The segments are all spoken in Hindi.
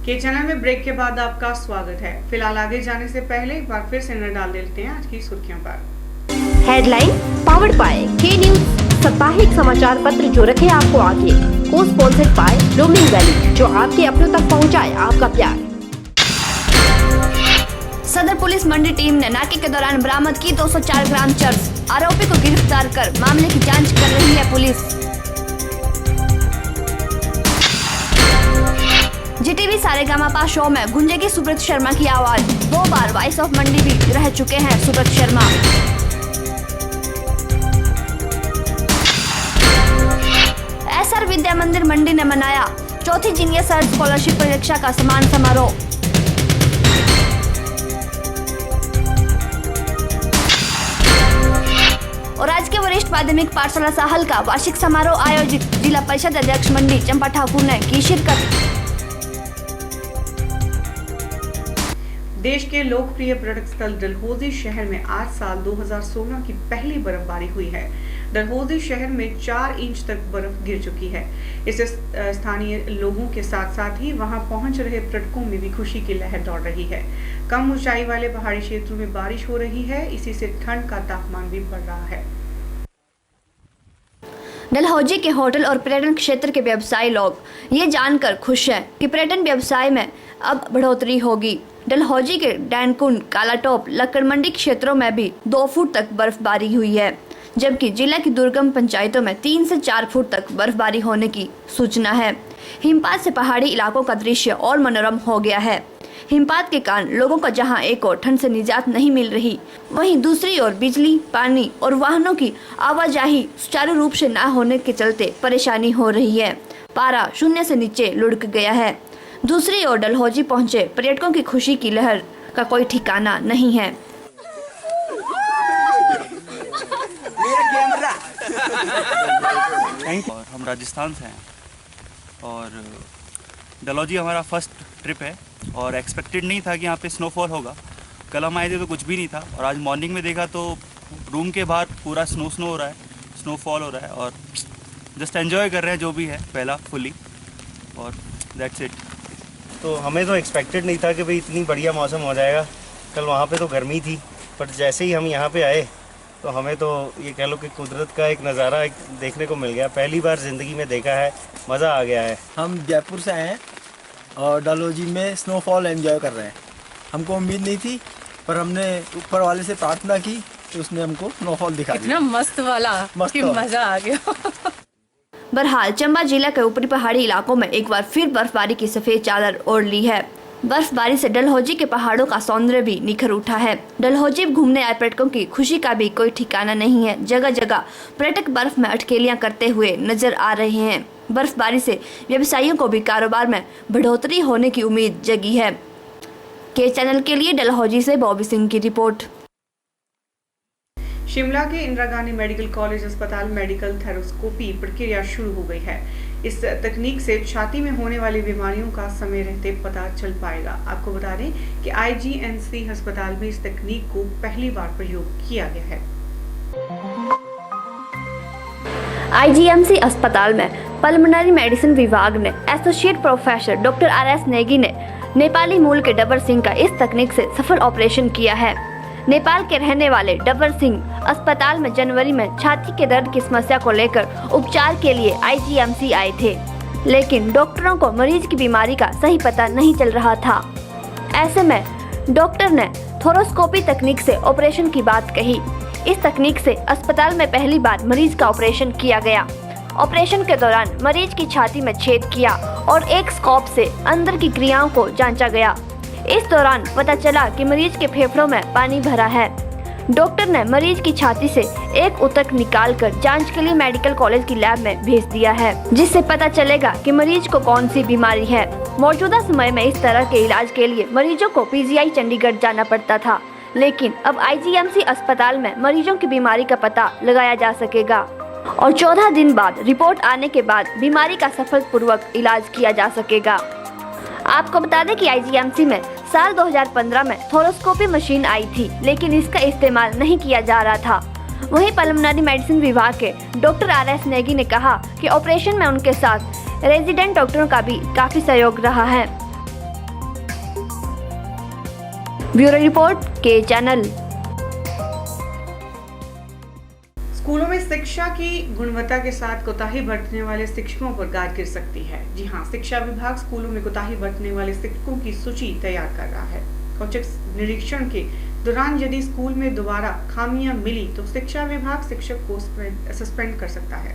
के चैनल में ब्रेक के बाद आपका स्वागत है। फिलहाल आगे जाने से पहले एक बार फिर से नजर डाल देते हैं आज की सुर्खियों पर। हेडलाइन पावर्ड बाय के न्यूज, साप्ताहिक समाचार पत्र जो रखे आपको आगे। को स्पॉन्सर्ड बाय ब्लूमिंग वैली, जो आपके अपनों तक पहुंचाए आपका प्यार। सदर पुलिस मंडी टीम ने नाके के दौरान बरामद की 204 ग्राम चरस। आरोपी को गिरफ्तार कर मामले की जांच कर रही है पुलिस। जीटीवी सारेगामापा शो में गूंजेगी सुब्रत शर्मा की आवाज। 2 बार वॉइस ऑफ मंडी भी रह चुके हैं सुब्रत शर्मा। एसआर विद्या मंदिर मंडी ने मनाया चौथी जीनियर सर्च स्कॉलरशिप परीक्षा का सम्मान समारोह। और राजकीय वरिष्ठ माध्यमिक पाठशाला साहल का वार्षिक समारोह आयोजित। जिला परिषद अध्यक्ष मंडी चंपा ठाकुर ने की शिरकत। देश के लोकप्रिय पर्यटक स्थल डलहौजी शहर में आज साल 2016 की पहली बर्फबारी हुई है। डलहौजी शहर में 4 इंच तक बर्फ गिर चुकी है। इससे स्थानीय लोगों के साथ साथ ही वहां पहुंच रहे पर्यटकों में भी खुशी की लहर दौड़ रही है। कम ऊंचाई वाले पहाड़ी क्षेत्रों में बारिश हो रही है, इसी से ठंड का तापमान भी बढ़ रहा है। डलहौजी के होटल और पर्यटन क्षेत्र के व्यवसायी लोग ये जानकर खुश हैं कि पर्यटन व्यवसाय में अब बढ़ोतरी होगी। डलहौजी के डैनकुंड, कालाटोप, लक्कड़ मंडी क्षेत्रों में भी 2 फुट तक बर्फबारी हुई है, जबकि जिला की दुर्गम पंचायतों में 3 से 4 फुट तक बर्फबारी होने की सूचना है। हिमपात से पहाड़ी इलाकों का दृश्य और मनोरम हो गया है। हिमपात के कारण लोगों को जहां एक ओर ठंड से निजात नहीं मिल रही, वहीं दूसरी ओर बिजली, पानी और वाहनों की आवाजाही सुचारू रूप से न होने के चलते परेशानी हो रही है। पारा 0 से नीचे लुढ़क गया है। दूसरी ओर डलहौजी पहुंचे पर्यटकों की खुशी की लहर का कोई ठिकाना नहीं है। और हम राजस्थान से हैं और डलहौजी हमारा फर्स्ट ट्रिप है और एक्सपेक्टेड नहीं था कि यहाँ पे स्नोफॉल होगा। कल हम आए थे तो कुछ भी नहीं था और आज मॉर्निंग में देखा तो रूम के बाहर पूरा स्नो हो रहा है, स्नोफॉल हो रहा है और जस्ट एंजॉय कर रहे हैं जो भी है पहला फुली, और दैट्स इट। तो हमें तो एक्सपेक्टेड नहीं था कि भाई इतनी बढ़िया मौसम हो जाएगा। कल वहाँ पे तो गर्मी थी, पर जैसे ही हम यहाँ पे आए तो हमें तो ये कह लो कि कुदरत का एक नज़ारा देखने को मिल गया। पहली बार ज़िंदगी में देखा है, मज़ा आ गया है। हम जयपुर से आए हैं और डलहौजी में स्नोफॉल एंजॉय कर रहे हैं। हमको उम्मीद नहीं थी, पर हमने ऊपर वाले से प्रार्थना की तो उसने हमको स्नोफॉल दिखा दिया। इतना मस्त वाला कि मज़ा आ गया। बहरहाल चंबा जिला के ऊपरी पहाड़ी इलाकों में एक बार फिर बर्फबारी की सफेद चादर ओढ़ ली है। बर्फबारी से डलहौजी के पहाड़ों का सौंदर्य भी निखर उठा है। डलहौजी घूमने आए पर्यटकों की खुशी का भी कोई ठिकाना नहीं है। जगह जगह पर्यटक बर्फ में अटकेलियां करते हुए नजर आ रहे हैं। बर्फबारी से व्यवसायियों को भी कारोबार में बढ़ोतरी होने की उम्मीद जगी है। के चैनल के लिए डलहौजी से बॉबी सिंह की रिपोर्ट। शिमला के इंदिरा गांधी मेडिकल कॉलेज अस्पताल मेडिकल थेरोस्कोपी प्रक्रिया शुरू हो गई है। इस तकनीक से छाती में होने वाली बीमारियों का समय रहते पता चल पाएगा। आपको बता दें कि आईजीएमसी अस्पताल में इस तकनीक को पहली बार प्रयोग किया गया है। आईजीएमसी अस्पताल में पल्मोनरी मेडिसिन विभाग ने associate professor doctor RS Negi ने नेपाली मूल के डबर सिंह का इस तकनीक से सफल ऑपरेशन किया है। नेपाल के रहने वाले डबर सिंह अस्पताल में जनवरी में छाती के दर्द की समस्या को लेकर उपचार के लिए आईजीएमसी आए थे, लेकिन डॉक्टरों को मरीज की बीमारी का सही पता नहीं चल रहा था। ऐसे में डॉक्टर ने थोरोस्कोपी तकनीक से ऑपरेशन की बात कही। इस तकनीक से अस्पताल में पहली बार मरीज का ऑपरेशन किया गया। ऑपरेशन के दौरान मरीज की छाती में छेद किया और एक स्कोप से अंदर की क्रियाओं को जांचा गया। इस दौरान पता चला कि मरीज के फेफड़ों में पानी भरा है। डॉक्टर ने मरीज की छाती से एक ऊतक निकालकर जांच के लिए मेडिकल कॉलेज की लैब में भेज दिया है, जिससे पता चलेगा कि मरीज को कौन सी बीमारी है। मौजूदा समय में इस तरह के इलाज के लिए मरीजों को PGI चंडीगढ़ जाना पड़ता था, लेकिन अब आईजीएमसी अस्पताल में मरीजों की बीमारी का पता लगाया जा सकेगा और 14 दिन बाद रिपोर्ट आने के बाद बीमारी का सफलपूर्वक इलाज किया जा सकेगा। आपको बता दें कि आईजीएमसी में साल 2015 में थोरोस्कोपी मशीन आई थी, लेकिन इसका इस्तेमाल नहीं किया जा रहा था। वहीं पल्मोनरी मेडिसिन विभाग के डॉक्टर RS नेगी ने कहा कि ऑपरेशन में उनके साथ रेजिडेंट डॉक्टरों का भी काफी सहयोग रहा है। ब्यूरो रिपोर्ट के चैनल। स्कूलों में शिक्षा की गुणवत्ता के साथ कोताही बरतने वाले शिक्षकों पर गाज गिर सकती है। जी हां, शिक्षा विभाग स्कूलों में कोताही बरतने वाले शिक्षकों की सूची तैयार कर रहा है। औचक निरीक्षण के दौरान यदि स्कूल में दोबारा खामियां मिली तो शिक्षा विभाग शिक्षक को सस्पेंड कर सकता है।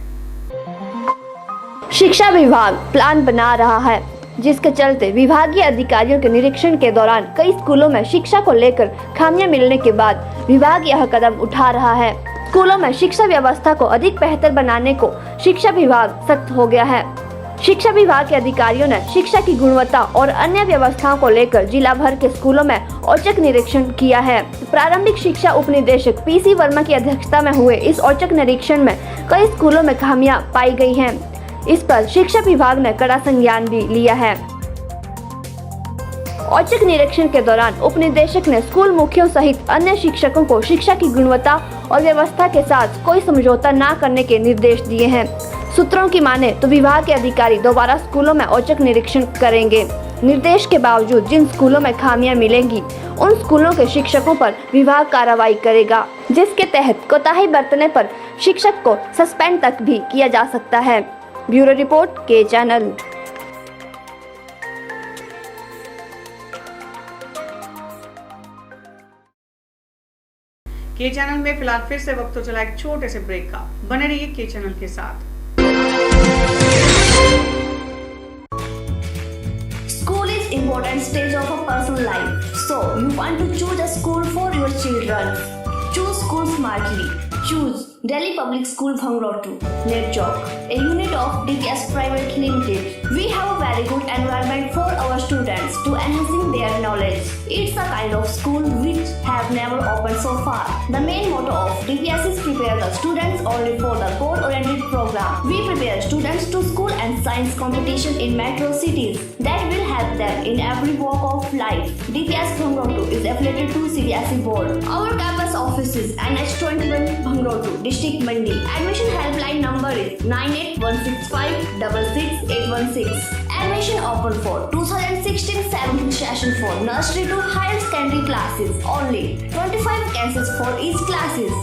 शिक्षा विभाग प्लान बना रहा है, जिसके चलते विभागीय अधिकारियों के निरीक्षण के दौरान कई स्कूलों में शिक्षा को लेकर खामियां मिलने के बाद विभाग यह कदम उठा रहा है। स्कूलों में शिक्षा व्यवस्था को अधिक बेहतर बनाने को शिक्षा विभाग सख्त हो गया है। शिक्षा विभाग के अधिकारियों ने शिक्षा की गुणवत्ता और अन्य व्यवस्थाओं को लेकर जिला भर के स्कूलों में औचक निरीक्षण किया है। प्रारंभिक शिक्षा उप निदेशक पीसी वर्मा की अध्यक्षता में हुए इस औचक निरीक्षण में कई स्कूलों में खामियां पाई गई हैं। इस पर शिक्षा विभाग ने कड़ा संज्ञान भी लिया है। औचक निरीक्षण के दौरान उप निदेशक ने स्कूल मुखियों सहित अन्य शिक्षकों को शिक्षा की गुणवत्ता और व्यवस्था के साथ कोई समझौता न करने के निर्देश दिए हैं। सूत्रों की माने तो विभाग के अधिकारी दोबारा स्कूलों में औचक निरीक्षण करेंगे। निर्देश के बावजूद जिन स्कूलों में खामियां मिलेंगी उन स्कूलों के शिक्षकों पर विभाग कार्रवाई करेगा, जिसके तहत कोताही बरतने पर शिक्षक को सस्पेंड तक भी किया जा सकता है। ब्यूरो रिपोर्ट के चैनल। के चैनल में फिलहाल फिर से वक्त तो चला एक छोटे से ब्रेक का। बने रहिए के चैनल के साथ। School is important stage of a person's life. So you want to choose a school for your children. Choose school smartly. Choose Delhi Public School Bhangrottu, Nerchok, a unit of DKS Private Limited. We have a very good environment for our students to enhancing their knowledge. It's a kind of school which have never opened so far. The main motto of DPS is prepare the students only for the goal-oriented program. We prepare students to school and science competition in metro cities that will help them in every walk of life. DPS Bhangrottu is affiliated to CBSE board. Our campus office is NH21 Bhangrottu, District Mandi. Admission helpline number is 9816566816. Admission open for 2016-17 session for nursery to higher secondary classes. Only 25 vacancies for each classes.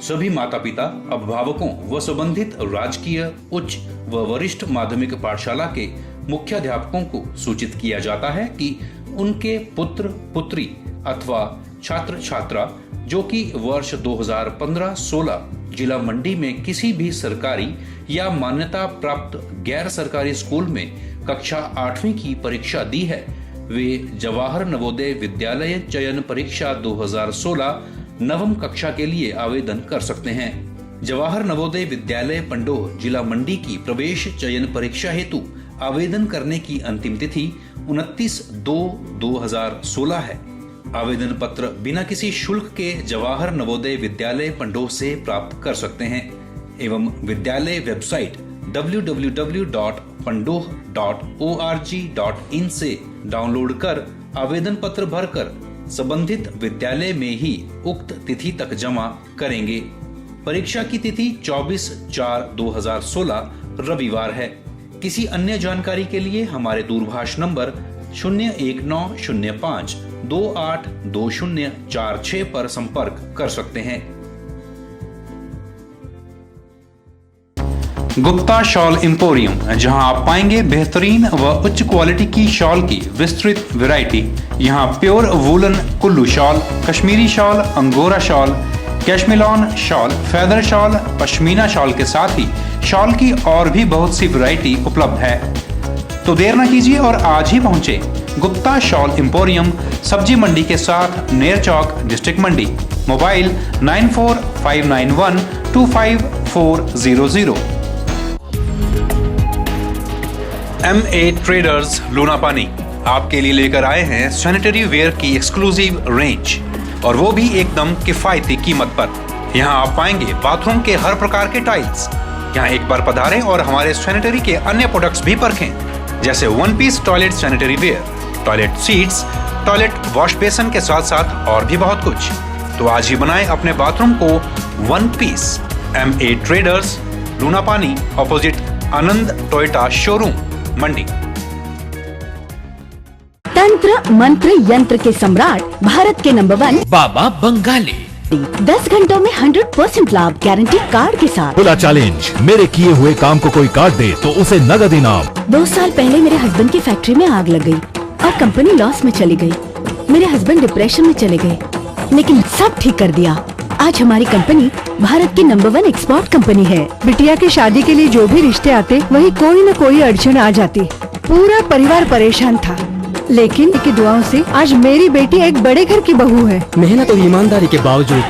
सभी माता पिता, अभिभावकों व संबंधित राजकीय, उच्च व वरिष्ठ माध्यमिक पाठशाला के मुख्याध्यापकों को सूचित किया जाता है कि उनके पुत्र पुत्री अथवा छात्र छात्रा जो कि वर्ष 2015-16 जिला मंडी में किसी भी सरकारी या मान्यता प्राप्त गैर सरकारी स्कूल में कक्षा 8वीं की परीक्षा दी है, वे जवाहर नवोदय विद्यालय चयन परीक्षा 2016 नवम कक्षा के लिए आवेदन कर सकते हैं। जवाहर नवोदय विद्यालय पंडोह जिला मंडी की प्रवेश चयन परीक्षा हेतु आवेदन करने की अंतिम तिथि 29/2/2016 है। आवेदन पत्र बिना किसी शुल्क के जवाहर नवोदय विद्यालय पंडोह से प्राप्त कर सकते हैं एवं विद्यालय वेबसाइट www.pandoh.org.in से डाउनलोड कर आवेदन पत्र भरकर संबंधित विद्यालय में ही उक्त तिथि तक जमा करेंगे। परीक्षा की तिथि 24/4/2016 रविवार है। किसी अन्य जानकारी के लिए हमारे दूरभाष नंबर 01905282046 पर संपर्क कर सकते हैं। गुप्ता शॉल एम्पोरियम, जहां आप पाएंगे बेहतरीन व उच्च क्वालिटी की शॉल की विस्तृत वैरायटी। यहां pure woollen Kullu shawl, Kashmiri shawl, angora shawl, cashmilon shawl, feather shawl, pashmina shawl के साथ ही शॉल की और भी बहुत सी वैरायटी उपलब्ध है। तो देर न कीजिए और आज ही पहुंचे गुप्ता शॉल एम्पोरियम, सब्जी मंडी के साथ नेर चौक, डिस्ट्रिक्ट मंडी। मोबाइल 9459125400। MA ट्रेडर्स लूनापानी आपके लिए लेकर आए हैं सैनिटरी वेयर की एक्सक्लूसिव रेंज, और वो भी एकदम किफायती कीमत पर। यहाँ आप पाएंगे बाथरूम के हर प्रकार के टाइल्स। यहाँ एक बार पधारें और हमारे सैनिटरी के अन्य प्रोडक्ट्स भी परखें, जैसे 1 piece toilet sanitary ware, toilet seats, toilet wash basin के साथ साथ और भी बहुत कुछ। तो आज ही बनाएं अपने बाथरूम को 1 पीस। MA ट्रेडर्स लूनापानी, ऑपोजिट आनंद टोयोटा शोरूम, मंडी। तंत्र मंत्र यंत्र के सम्राट, भारत के नंबर 1 बाबा बंगाली। 10 घंटों में 100% लाभ गारंटी कार्ड के साथ। खुला चैलेंज, मेरे किए हुए काम को कोई काट दे तो उसे नगद इनाम। 2 साल पहले मेरे हस्बैंड की फैक्ट्री में आग लग गई और कंपनी लॉस में चली गई। मेरे हस्बैंड डिप्रेशन में चले गए, लेकिन सब ठीक कर दिया। आज हमारी कंपनी भारत की नंबर 1 एक्सपोर्ट कंपनी है। बिटिया की शादी के लिए जो भी रिश्ते आते, वही कोई न कोई अड़चन आ जाती। पूरा परिवार परेशान था, लेकिन की दुआओं से आज मेरी बेटी एक बड़े घर की बहू है। मेहनत और ईमानदारी के बावजूद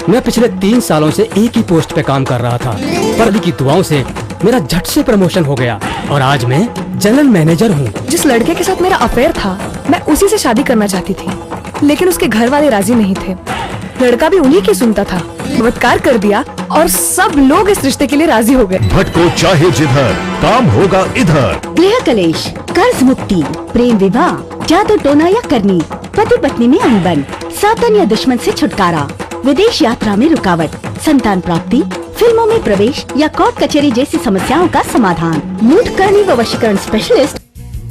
मैं पिछले 3 सालों से एक ही पोस्ट पे काम कर रहा था, पर अली की दुआओं से मेरा झट से प्रमोशन हो गया और आज मैं जनरल मैनेजर हूँ। जिस लड़के के साथ मेरा अफेयर था, मैं उसी से शादी करना चाहती थी, लेकिन उसके घर वाले राजी नहीं थे। लड़का भी उन्हीं की सुनता था, बलात्कार कर दिया और सब लोग इस रिश्ते के लिए राजी हो गए। भटको चाहे जिधर, काम होगा इधर। गृह कलेश, कर्ज मुक्ति, प्रेम विवाह, जादू टोना या करनी, पति पत्नी में अनबन, सातन या दुश्मन से छुटकारा, विदेश यात्रा में रुकावट, संतान प्राप्ति, फिल्मों में प्रवेश या कोर्ट कचहरी जैसी समस्याओं का समाधान। मूठ करनी व वशीकरण स्पेशलिस्ट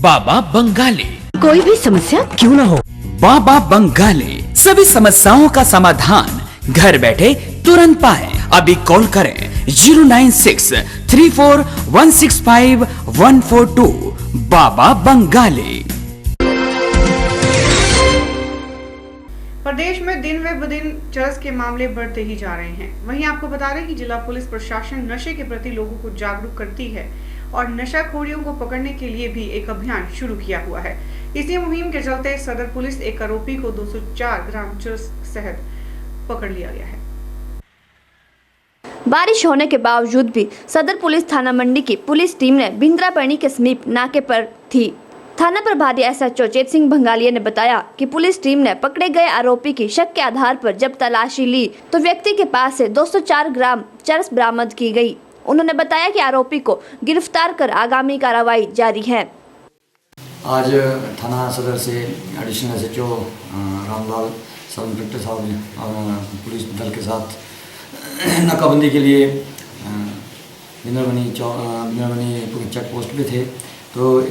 बाबा बंगाली। कोई भी समस्या क्यों न हो, बाबा बंगाली सभी समस्याओं का समाधान घर बैठे तुरंत पाएं। अभी कॉल करें 09634165142। बाबा बंगाली। प्रदेश में दिन व दिन चरस के मामले बढ़ते ही जा रहे हैं। वहीं आपको बता दें कि जिला पुलिस प्रशासन नशे के प्रति लोगों को जागरूक करती है और नशाखोरियों को पकड़ने के लिए भी एक अभियान शुरू किया हुआ है। इसी मुहिम के चलते सदर पुलिस एक आरोपी को 204 ग्राम चरस शहद पकड़ लिया गया है। बारिश होने के बावजूद भी सदर पुलिस थाना मंडी की पुलिस टीम ने बिंद्रापैणी के समीप नाके पर थी। थाना प्रभारी एसएचओ चेत सिंह भंगालिया ने बताया कि पुलिस टीम ने पकड़े गए आरोपी की शक के आधार पर जब तलाशी ली तो व्यक्ति के पास से 204 ग्राम चरस बरामद की गई। उन्होंने बताया कि आरोपी को गिरफ्तार कर आगामी कार्रवाई जारी है। आज थाना सदर से additional SHO Ramlal sub inspector साहब पुलिस दल के साथ नाकाबंदी के लिए बिंद्रापैणी चेक पोस्ट पे थे। तो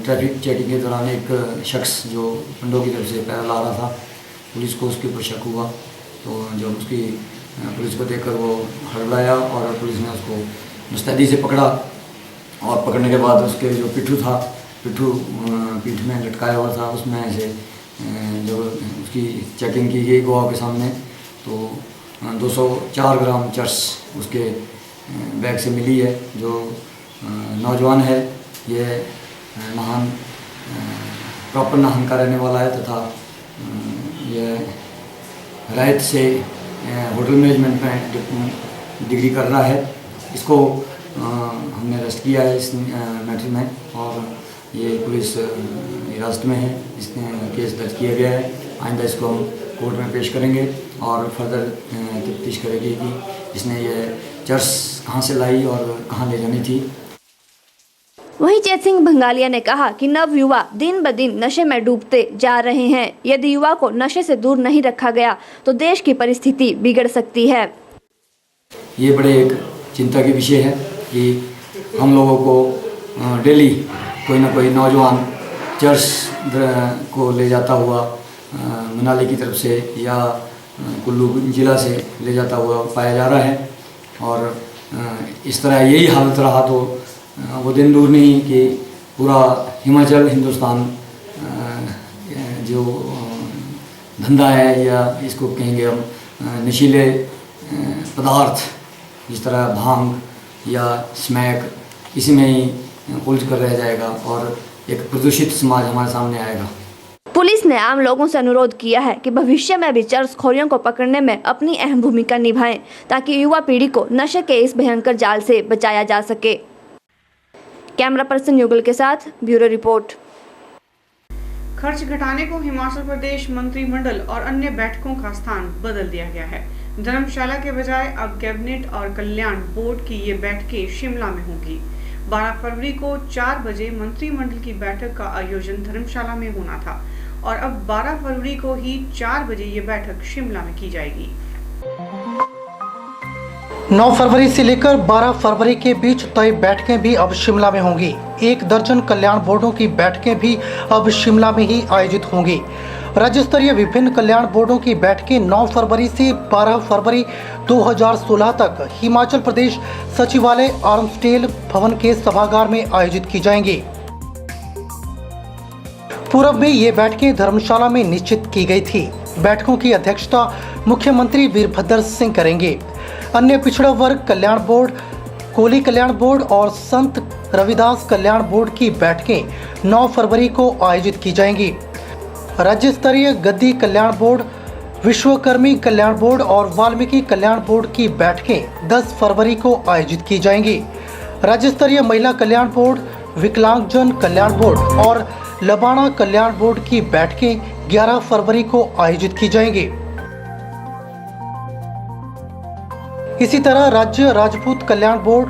ट्रैफिक चेकिंग के दौरान एक शख्स जो पंडों की तरफ से पैदल आ रहा था, पुलिस को उसके ऊपर शक हुआ। तो जब उसकी पुलिस को देखकर वो हड़बड़ाया और पुलिस ने उसको मुस्तैदी से पकड़ा और पकड़ने के बाद उसके जो पिट्ठू पीठ में लटकाया हुआ था, उसमें से जब उसकी चेकिंग की गई गवाह के सामने तो 204 ग्राम चरस उसके बैग से मिली है। जो नौजवान है ये प्रॉपर नाहन का रहने वाला है तथा ये रायत से होटल मैनेजमेंट में डिग्री कर रहा है। इसको हमने अरेस्ट किया है इस मैटर में और ये पुलिस हिरासत में है। इसने केस दर्ज किया गया है। आइंदा इसको हम कोर्ट में पेश करेंगे और फर्दर तफ्तीश करेंगे कि इसने ये चर्च कहाँ से लाई और कहाँ ले जानी थी। वहीं चेत सिंह भंगालिया ने कहा कि नव युवा दिन ब दिन नशे में डूबते जा रहे हैं। यदि युवा को नशे से दूर नहीं रखा गया तो देश की परिस्थिति बिगड़ सकती है। ये बड़े एक चिंता के विषय है कि हम लोगों को डेली कोई ना कोई नौजवान चर्च को ले जाता हुआ मनाली की तरफ से या कुल्लू जिला से ले जाता हुआ पाया जा रहा है। और इस तरह यही हालत रहा तो वो दिन दूर नहीं कि पूरा हिमाचल हिंदुस्तान जो धंधा है या इसको कहेंगे हम नशीले पदार्थ जिस तरह भांग या स्मैक, इसी में ही उलझ कर रह जाएगा और एक प्रदूषित समाज हमारे सामने आएगा। पुलिस ने आम लोगों से अनुरोध किया है कि भविष्य में भी चरसखोरियों को पकड़ने में अपनी अहम भूमिका निभाएं ताकि युवा पीढ़ी को नशे के इस भयंकर जाल से बचाया जा सके। कैमरा पर्सन युगल के साथ ब्यूरो रिपोर्ट। खर्च घटाने को हिमाचल प्रदेश मंत्रिमंडल और अन्य बैठकों का स्थान बदल दिया गया है। धर्मशाला के बजाय अब कैबिनेट और कल्याण बोर्ड की ये बैठकें शिमला में होंगी। 12 फरवरी को 4 बजे मंत्रिमंडल की बैठक का आयोजन धर्मशाला में होना था और अब 12 फरवरी को ही 4 बजे ये बैठक शिमला में की जाएगी। 9 फरवरी से लेकर 12 फरवरी के बीच तय बैठकें भी अब शिमला में होंगी। 1 दर्जन कल्याण बोर्डों की बैठकें भी अब शिमला में ही आयोजित होंगी। राज्य स्तरीय विभिन्न कल्याण बोर्डों की बैठकें 9 फरवरी से 12 फरवरी 2016 तक हिमाचल प्रदेश सचिवालय आर्मस्टेल भवन के सभागार में आयोजित की जाएंगी। पूर्व में ये बैठकें धर्मशाला में निश्चित की गई थी। बैठकों की अध्यक्षता मुख्यमंत्री वीरभद्र सिंह करेंगे। अन्य पिछड़ा वर्ग कल्याण बोर्ड, कोली कल्याण बोर्ड और संत रविदास कल्याण बोर्ड की बैठकें 9 फरवरी को आयोजित की जाएंगी। राज्य स्तरीय गद्दी कल्याण बोर्ड, विश्वकर्मी कल्याण बोर्ड और वाल्मीकि कल्याण बोर्ड की बैठकें 10 फरवरी को आयोजित की जाएंगी। राज्य स्तरीय महिला कल्याण बोर्ड, विकलांगजन कल्याण बोर्ड और लबाना कल्याण बोर्ड की बैठकें 11 फरवरी को आयोजित की जाएंगी। इसी तरह राज्य राजपूत कल्याण बोर्ड,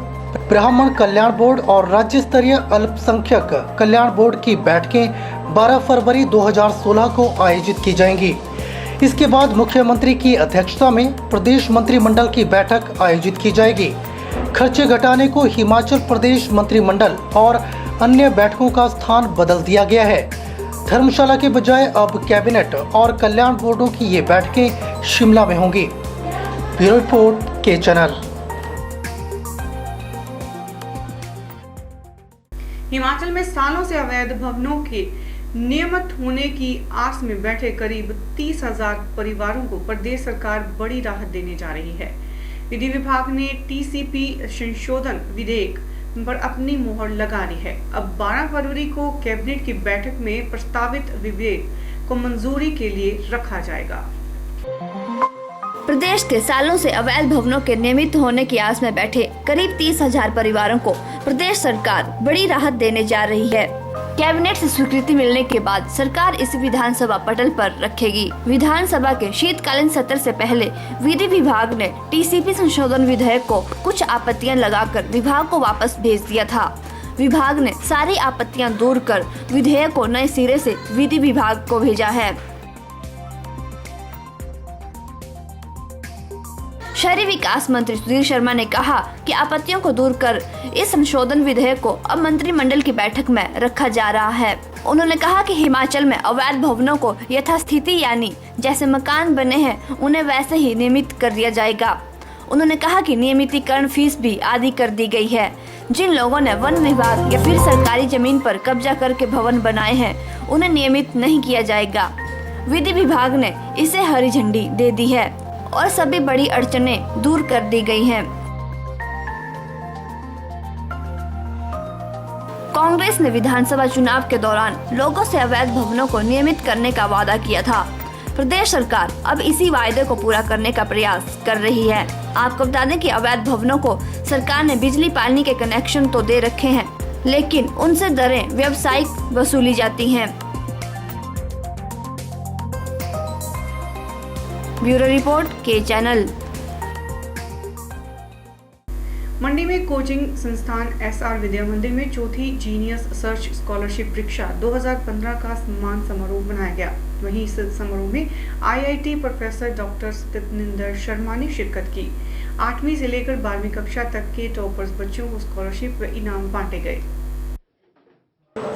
ब्राह्मण कल्याण बोर्ड और राज्य स्तरीय अल्पसंख्यक कल्याण बोर्ड की बैठकें 12 फरवरी 2016 को आयोजित की जाएंगी। इसके बाद मुख्यमंत्री की अध्यक्षता में प्रदेश मंत्रिमंडल की बैठक आयोजित की जाएगी। खर्चे घटाने को हिमाचल प्रदेश मंत्रिमंडल और अन्य बैठकों का स्थान बदल दिया गया है। धर्मशाला के बजाय अब कैबिनेट और कल्याण बोर्डों की ये बैठकें शिमला में होंगी। ब्यूरो रिपोर्ट के चैनल। हिमाचल में सालों से अवैध भवनों के नियमित होने की आस में बैठे करीब 30,000 परिवारों को प्रदेश सरकार बड़ी राहत देने जा रही है। विधि विभाग ने टीसीपी संशोधन विधेयक पर अपनी मोहर लगा दी है। अब 12 फरवरी को कैबिनेट की बैठक में प्रस्तावित विधेयक को मंजूरी के लिए रखा जाएगा। प्रदेश के सालों से अवैध भवनों के नियमित होने की आस में बैठे करीब 30,000 परिवारों को प्रदेश सरकार बड़ी राहत देने जा रही है। कैबिनेट से स्वीकृति मिलने के बाद सरकार इसे विधानसभा पटल पर रखेगी। विधानसभा के शीतकालीन सत्र से पहले विधि विभाग ने टीसीपी संशोधन विधेयक को कुछ आपत्तियां लगाकर विभाग को वापस भेज दिया था। विभाग ने सारी आपत्तियां दूर कर विधेयक को नए सिरे से विधि विभाग को भेजा है। शहरी विकास मंत्री सुधीर शर्मा ने कहा कि आपत्तियों को दूर कर इस संशोधन विधेयक को अब मंत्रिमंडल की बैठक में रखा जा रहा है। उन्होंने कहा कि हिमाचल में अवैध भवनों को यथास्थिति यानी जैसे मकान बने हैं उन्हें वैसे ही नियमित कर दिया जाएगा। उन्होंने कहा कि नियमितीकरण फीस भी आधी कर दी गई है। जिन लोगों ने वन विभाग या फिर सरकारी जमीन पर कब्जा करके भवन बनाए हैं उन्हें नियमित नहीं किया जाएगा। विधि विभाग ने इसे हरी झंडी दे दी है और सभी बड़ी अड़चनें दूर कर दी गई हैं। कांग्रेस ने विधानसभा चुनाव के दौरान लोगों से अवैध भवनों को नियमित करने का वादा किया था। प्रदेश सरकार अब इसी वायदे को पूरा करने का प्रयास कर रही है। आपको बता दें कि अवैध भवनों को सरकार ने बिजली पानी के कनेक्शन तो दे रखे हैं, लेकिन उनसे दरें व्यावसायिक वसूली जाती हैं। ब्यूरो रिपोर्ट के चैनल। मंडी में कोचिंग संस्थान एसआर विद्या मंदिर में चौथी जीनियस सर्च स्कॉलरशिप परीक्षा 2015 का सम्मान समारोह मनाया गया। वहीं इस समारोह में IIT professor doctor Satinder Sharma ने शिरकत की। 8वीं से लेकर 12वीं कक्षा तक के टॉपर्स बच्चों को स्कॉलरशिप व इनाम बांटे गए।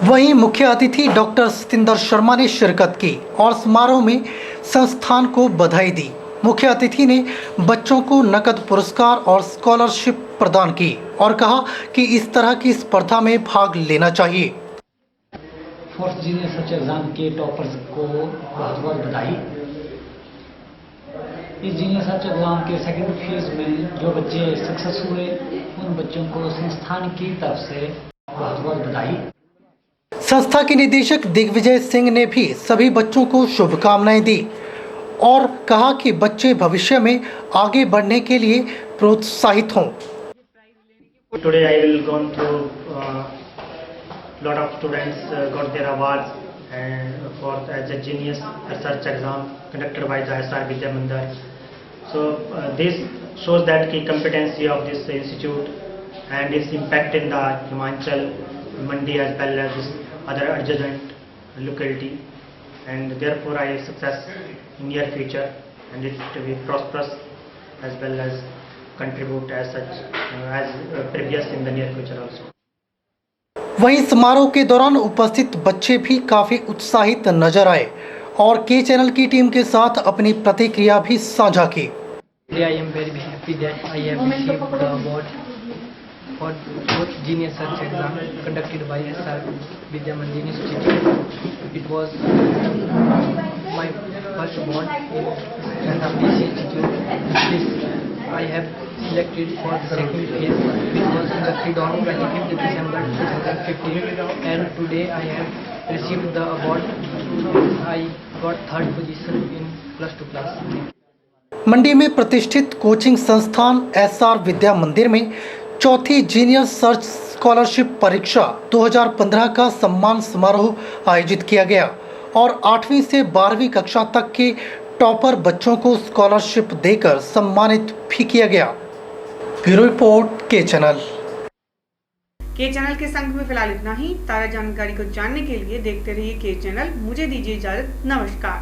वहीं मुख्य अतिथि डॉक्टर सतिंदर शर्मा ने शिरकत की और समारोह में संस्थान को बधाई दी। मुख्य अतिथि ने बच्चों को नकद पुरस्कार और स्कॉलरशिप प्रदान की और कहा कि इस तरह की स्पर्धा में भाग लेना चाहिए। 4th जीनियस सर्च एग्जाम के टॉपर्स को बहुत बहुत बधाई। इस जीनियस सर्च एग्जाम के सेकेंड फेज में जो बच्चे सक्सेस हुए उन बच्चों को संस्थान की तरफ से बहुत बहुत बधाई। संस्था के निदेशक दिग्विजय सिंह ने भी सभी बच्चों को शुभकामनाएं दी और कहा कि बच्चे भविष्य में आगे बढ़ने के लिए प्रोत्साहित हों। Today I will go through lot of students got their awards and for as a genius research exam conducted by the SR Vidya Mandir. So this shows that the competency of this institute and its impact in the Himachal, Mandi as well as this other adjacent locality, and therefore I success in near future and it to be prosperous as well as contribute as such as previous in the near future also. वहीं समारोह के दौरान उपस्थित बच्चे भी काफी उत्साहित नजर आए और के चैनल की टीम के साथ अपनी प्रतिक्रिया भी साझा की। I am very happy that I have received the award for both Genius Search exam conducted by SR Vidya Mandir Institute. It was my first award in SRBC Institute. This I have selected for the second phase, which was conducted on 25th December 2015, and today I have received the award. I got third position in +2 class. मंडी में प्रतिष्ठित कोचिंग संस्थान SR विद्या मंदिर में चौथी जीनियर सर्च स्कॉलरशिप परीक्षा 2015 का सम्मान समारोह आयोजित किया गया और 8वीं से 12वीं कक्षा तक के टॉपर बच्चों को स्कॉलरशिप देकर सम्मानित भी किया गया। ब्यूरो रिपोर्ट के चैनल। के चैनल के संग में फिलहाल इतना ही। ताज़ा जानकारी को जानने के लिए देखते रहिए के चैनल। मुझे दीजिए इजाजत। नमस्कार।